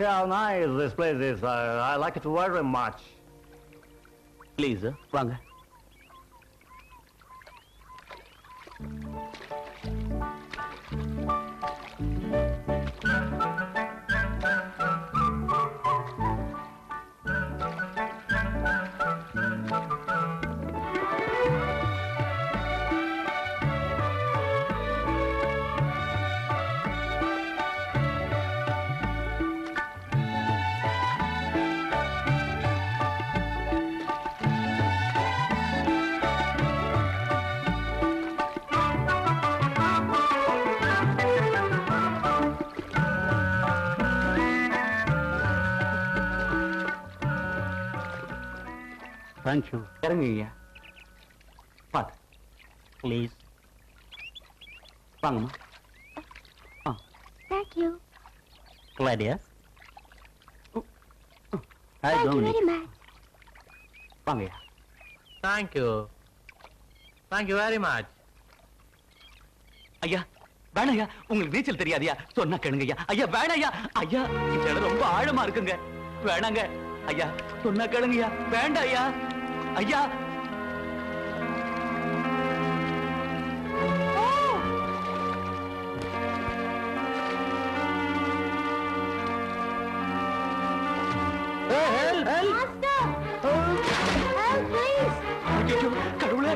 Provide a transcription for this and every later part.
Yeah, nice. This place is. I like it very much. Please வாங்க. Thank you. இறங்குங்க. பாத்து please வாங்கம்மா. Thank you. Claudius. Thank you very much. வாங்கய்யா. Thank you. Thank you very much. ஐயா வேணாயா, உங்களுக்கு நீச்சல் தெரியாதியா? சொன்னா கேளுங்க ஐயா. ஐயா வேணாயா. ஐயா இந்த இடம் ரொம்ப ஆழமா இருக்குங்க. வேணாங்க ஐயா, சொன்னா கேளுங்கய்யா. வேண்டாம் ஐயா. ஐயா Master! Help, please! ஐயோ கடவுளே.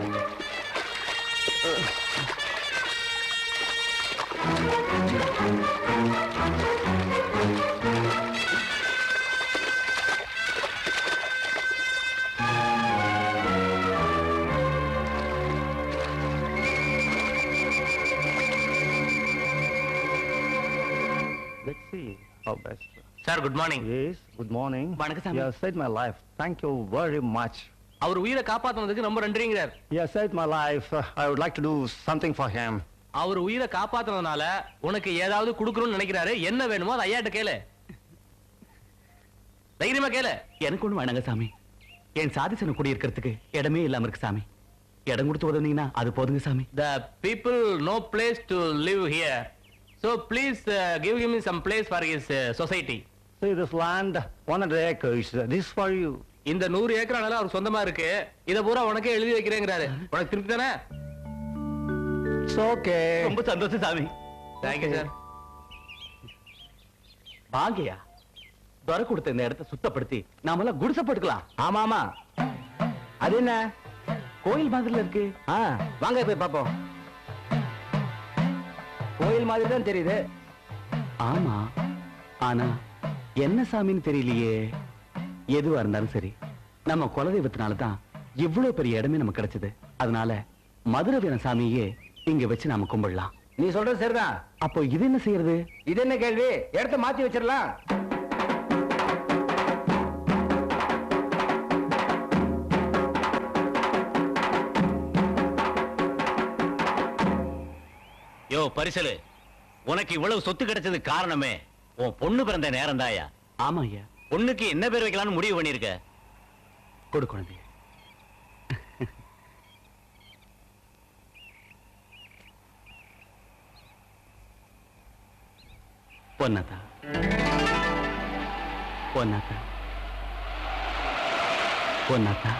Let's see how best. Sir, good morning. Yes. Good morning. வணக்கம் சாமி. You have saved my life. Thank you very much. அவர் உயிரை காப்பாத்துனதுக்கு ரொம்ப நன்றிங்கிறார். You have saved my life. I would like to do something for him. அவர் உயிரை காப்பாத்துனதுனால உனக்கு ஏதாவது கொடுக்கணும்னு நினைக்கிறாரு. என்ன வேணுமோ அதை ஐயாட்ட கேளு. தைரியமா கேளு. எனக்கு ஒண்ணு வேணாங்க சாமி. என் சாதிசன குடி இருக்கிறதுக்கு இடமே இல்லாம இருக்கு சாமி. இடம் கொடுத்து உதவுனீங்கன்னா அது போதுங்க சாமி. The people no place to live here. So please give him some place for his society. See this land, 100 acres. This is for you. இந்த 100 ஏக்கர் நிலம் அவருக்கு சொந்தமா இருக்கு. இத பூரா உனக்கே எழுதி வைக்கிறேங்கிறாரு. உனக்கு திருப்தி தானே? It's okay. ரொம்ப சந்தோஷம் சாமி. Thank you sir. வாங்கய்யா. துரை கொடுத்த இந்த இடத்தை சுத்தப்படுத்தி நாமெல்லாம் குடிசை போட்டுக்கலாம். ஆமா ஆமா. அது என்ன? கோயில் மாதிரில இருக்கு. வாங்க போய் பாப்போம். கோயில் மாதிரி தான் தெரியுது. ஆமா, ஆனா என்ன சாமின்னு தெரியலையே. எதுவா இருந்தாலும் சரி, நம்ம குலதெய்வத்தினால தான் இவ்வளவு பெரிய இடமே நமக்கு கிடைச்சது. அதனால மதுரை வீர சாமியே இங்க வச்சு நாம கும்பிடலாம். நீ சொல்றது சரிதான். அப்போ இது என்ன செய்யறது? இது என்ன கேள்வி? இடத்த மாத்தி வச்சிடலாம். யோ பரிசலு, உனக்கு இவ்வளவு சொத்து கிடைச்சது காரணமே உன் பொண்ணு பிறந்த நேரம் தாயா. ஆமா ஐயா. பொண்ணுக்கு என்ன பேர் வைக்கலாம்னு முடிவு பண்ணிருக்க? கொடு குழந்தை. பொன்னதா பொன்னதா பொன்னதா.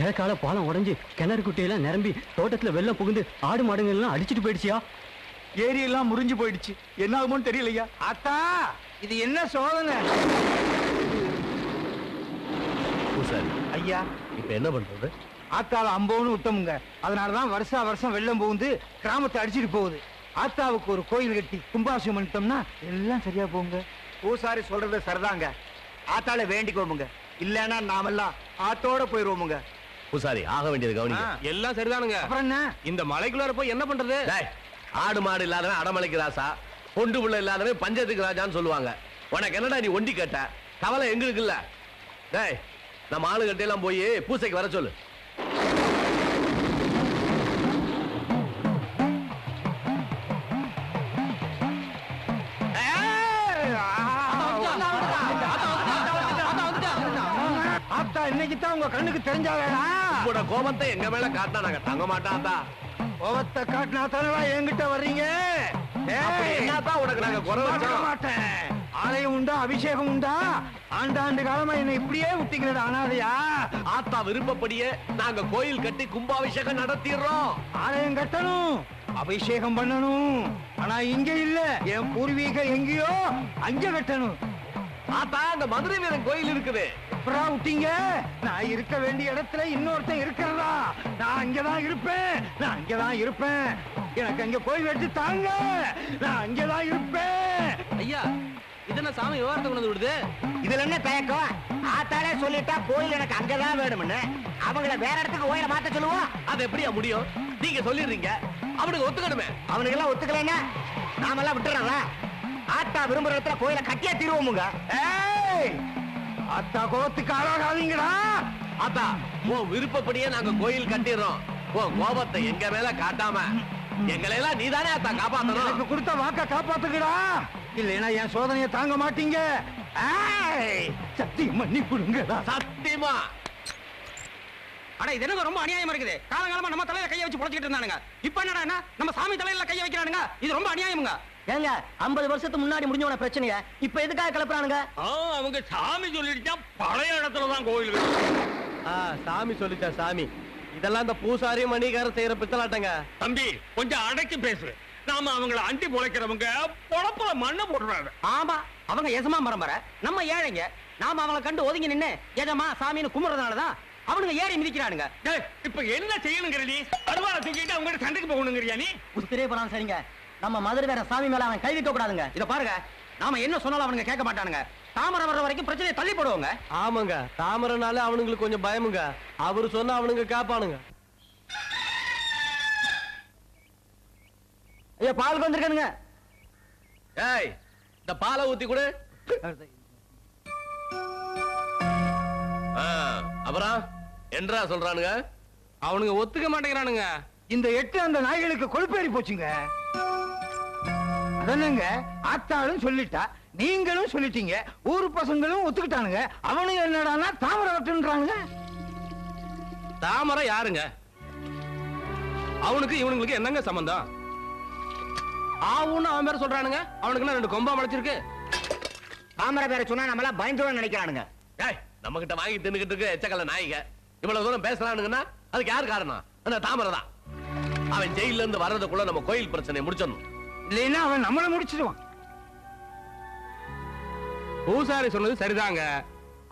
கிழக்கால பாலம் உடைஞ்சு கிணறு குட்டையெல்லாம் நிரம்பி தோட்டத்துல வெள்ளம் புகுந்து ஆடு மாடுங்க எல்லாம் அடிச்சிட்டு போயிடுச்சியா. ஏரியெல்லாம் முறிஞ்சு போயிடுச்சு. என்ன ஆகுமோன்னு தெரியலையா. அத்தா, இது என்ன சோதனை? பூசாரி ஐயா, இப்ப என்ன பண்றது? ஆத்தாவை அம்போன்னு விட்டோமுங்க. அதனாலதான் வருஷம் வெள்ளம் புகுந்து கிராமத்தை அடிச்சிட்டு போகுது. ஆத்தாவுக்கு ஒரு கோயில் கட்டி கும்பாபிஷேகம் பண்ணிட்டோம்னா எல்லாம் சரியா போகுங்க. பூசாரி சொல்றது சரிதாங்க. ஆத்தால வேண்டிக்கோமுங்க, இல்லன்னா நாமெல்லாம் ஆத்தோட போயிருவோமுங்க. பூசாரி ஆக வேண்டியது கவனிங்க. எல்லாம் சரிதானுங்க. அப்புறம் என்ன? இந்த மலைக்குள்ளார போய் என்ன பண்றது? ஆடு மாடு இல்லாதவன் அடமலைக்கு ராசா, பொண்டு புள்ள இல்லாதவன் பஞ்சத்துக்கு ராஜான்னு சொல்லுவாங்க. உனக்கு என்னடா நீ ஒண்டி கேட்ட? கவலை எங்களுக்கு இல்ல. டேய், நம்ம ஆளு கட்டையெல்லாம் போய் பூசைக்கு வர சொல்லு. ஆத்தா இன்னைக்கு தான் உங்க கண்ணுக்கு தெரிஞ்சாவேடா. உங்களோட கோபத்தை எங்க மேல காட்டினா நாங்க தங்க மாட்டாத்தா. கோபத்தை காட்டினா தானே என்கிட்ட வர்றீங்க. என்னதான் உனக்கு நாங்க குறை வச்சோம்? மாட்டேன். ஆலயம் உண்டா, அபிஷேகம் உண்டா? ஆண்டாண்டு காலமா என்ன இப்படியே விட்டீங்களா அனாதையா? ஆத்தா விருப்பப்படியே நாங்க கோயில் கட்டி கும்பாபிஷேகம் நடத்திடுறோம். ஆலயம் கட்டணும், அபிஷேகம் பண்ணணும். ஆனா இங்க இல்ல, என் பூர்வீகம் எங்கேயோ அங்க கட்டணும். ஆத்தா, அந்த மதுரை வீரன் கோயில் இருக்குது. எப்படா விட்டீங்க? நான் இருக்க வேண்டிய இடத்துல இன்னொருத்தன் இருக்கிறதா? நான் அங்கதான் இருப்பேன், நான் அங்கதான் இருப்பேன். எனக்கு அங்க கோயில் வெட்டி தாங்க, நான் அங்கதான் இருப்பேன். ஐயா, இது என்ன சாமி விவரத்தை கொண்டு வந்து விடுது? இதுல என்ன தயக்கம்? ஆத்தாலே சொல்லிட்டா கோயில் எனக்கு அங்கதான் வேணும்னு. அவங்கள வேற இடத்துக்கு கோயில மாத்த சொல்லுவோம். அது எப்படியா முடியும்? நீங்க சொல்லிடுறீங்க, அவனுக்கு ஒத்துக்கணுமே. அவனுக்கு எல்லாம் ஒத்துக்கலைன்னா நாமெல்லாம் விட்டுறதா? ஆத்தா விரும்புற இடத்துல கோயில கட்டியா தீருவோமுங்க. ஏய், அத்தா கோபத்துக்கு ஆளாகாதீங்கடா. ஆத்தா, உன் விருப்பப்படியே நாங்க கோயில் கட்டிடுறோம். உன் கோபத்தை எங்க மேல காட்டாம எங்களை எல்லாம் நீதானே ஆத்தா காப்பாத்தணும். எனக்கு கொடுத்த வாக்க காப்பாத்துக்கடா, இல்லைன்னா என் சோதனையை தாங்க மாட்டீங்க. ஏய், சத்தியம் பண்ணி கொடுங்கடா. சத்தியமா. அட இது என்ன ரொம்ப அநியாயமா இருக்குது. காலங்காலமா நம்ம தலையில கைய வச்சு புடிச்சிட்டு இருந்தானுங்க. இப்ப என்னடா நம்ம சாமி தலையில கைய வைக்கிறானுங்க. இது ரொம்ப அநியாயமுங்க. ஏங்க 50 வருஷத்துக்கு முன்னாடி முடிஞ்சவன பிரச்சனைய இப்ப எதுக்காக கிளப்புறானுங்க? அவங்க சாமி சொல்லிடுச்சா பழைய இடத்துலதான் கோயில். சாமி சொல்லிச்சா சாமி. இதெல்லாம் இந்த பூசாரி மணிகார செய்யற பித்தலாட்டங்க. தம்பி, கொஞ்சம் அடக்கி பேசு. நாம அவங்கள அண்டி பொழைக்கிறவங்க பொழப்புல மண்ணை போடுறாங்க. ஆமா, அவங்க எசமா பரம்பரை, நம்ம ஏழைங்க. நாம அவங்கள கண்டு ஒதுங்கி நின்னு எஜமா சாமின்னு கும்பிடுறதுனாலதான் அவனுங்க ஏறி மிதிக்கிறானுங்க. இப்ப என்ன செய்யணுங்கிற நீ? அருவாளை தூக்கிட்டு அவங்க சண்டைக்கு போகணுங்கிறியா நீ? உஸ்திரே பண்ணாலும் சரிங்க, நம்ம மதுரை வேற சாமி மேல அவன் கை வைக்க கூடாதுங்க. இத பாருங்க, நாம என்ன சொன்னாலும் அவனுங்க கேட்க மாட்டானுங்க. தாமரை வர்ற வரைக்கும் பிரச்சனையை தள்ளி போடுவாங்க. ஆமாங்க, தாமரனால அவனுங்களுக்கு கொஞ்சம் பயமுங்க. அவரு சொன்னா அவனுங்க காப்பானுங்க. ஐயா, பாலுக்கு வந்திருக்கானுங்க. ஏய், இந்த பாலை ஊத்தி கொடு. அப்புறம் என்றா சொல்றானுங்க? அவனுங்க ஒத்துக்க மாட்டேங்கிறானுங்க. இந்த 8 அந்த நாய்களுக்கு கொழுப்பேறி போச்சுங்க. அதனங்க, ஆத்தாளும் சொல்லிட்டா, நீங்களும் சொல்லிட்டீங்க, ஊரு பசங்களும் ஒத்துக்கிட்டானுங்க. அவனுங்க என்னடானா தாமரை வட்டுன்றானுங்க. தாமரை யாருங்க? அவனுக்கு இவனுங்களுக்கு என்னங்க சம்பந்தம்? ஆவுன்னு அவன் பேர் சொல்றானுங்க. அவனுக்கு 2 கொம்பா முளைச்சிருக்கு. தாமரை பேரை சொன்னா நம்மள பயந்துட நினைக்கிறானுங்க. ஏய், நம்ம கிட்ட வாங்கி தின்னுகிட்டு இருக்க எச்சக்கல நாய்ங்க இவ்வளவு தூரம் பேசுறானுங்கன்னா அதுக்கு யார் காரணம்? அந்த தாமரை தான். அவன் ஜெயில இருந்து வர்றதுக்குள்ள நம்ம கோயில் பிரச்சனையை முடிச்சிடணும். இல்லைன்னா அவன் நம்மள முடிச்சிடுவான். பூசாரி சொன்னது சரிதாங்க.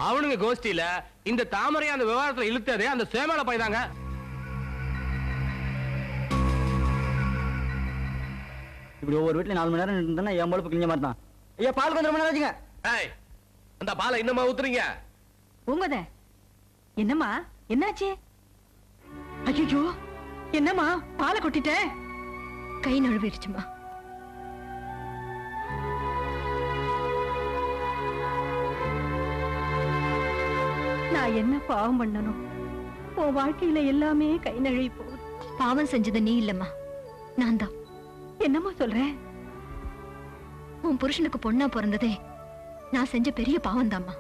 அவனுங்க கோஷ்டியில இந்த தாமரையை அந்த விவகாரத்துல இழுத்ததே அந்த சேமல பைதாங்க. இப்படி ஒவ்வொரு வீட்டுல 4 மணி நேரம் இருந்தா என் பொழப்பு கிழிஞ்ச மாதிரி தான். ஐயா, பால் கொஞ்சம் மணி நேரம். ஏய், அந்த பாலை இன்னமா ஊத்துறீங்க? பூங்கத, என்னம்மா என்னாச்சு? ஐயோ, என்னம்மா பாலை கொட்டிட்ட? கை நழுவிடுச்சுமா. நான் என்ன பாவம் பண்ணணும்? உன் வாழ்க்கையில எல்லாமே கை நழுவி போகுது. பாவம் செஞ்சது நீ இல்லம்மா, நான் தான். என்னம்மா சொல்ற? உன் புருஷனுக்கு பொண்ணா பிறந்ததே நான் செஞ்ச பெரிய பாவம் தாம்மா.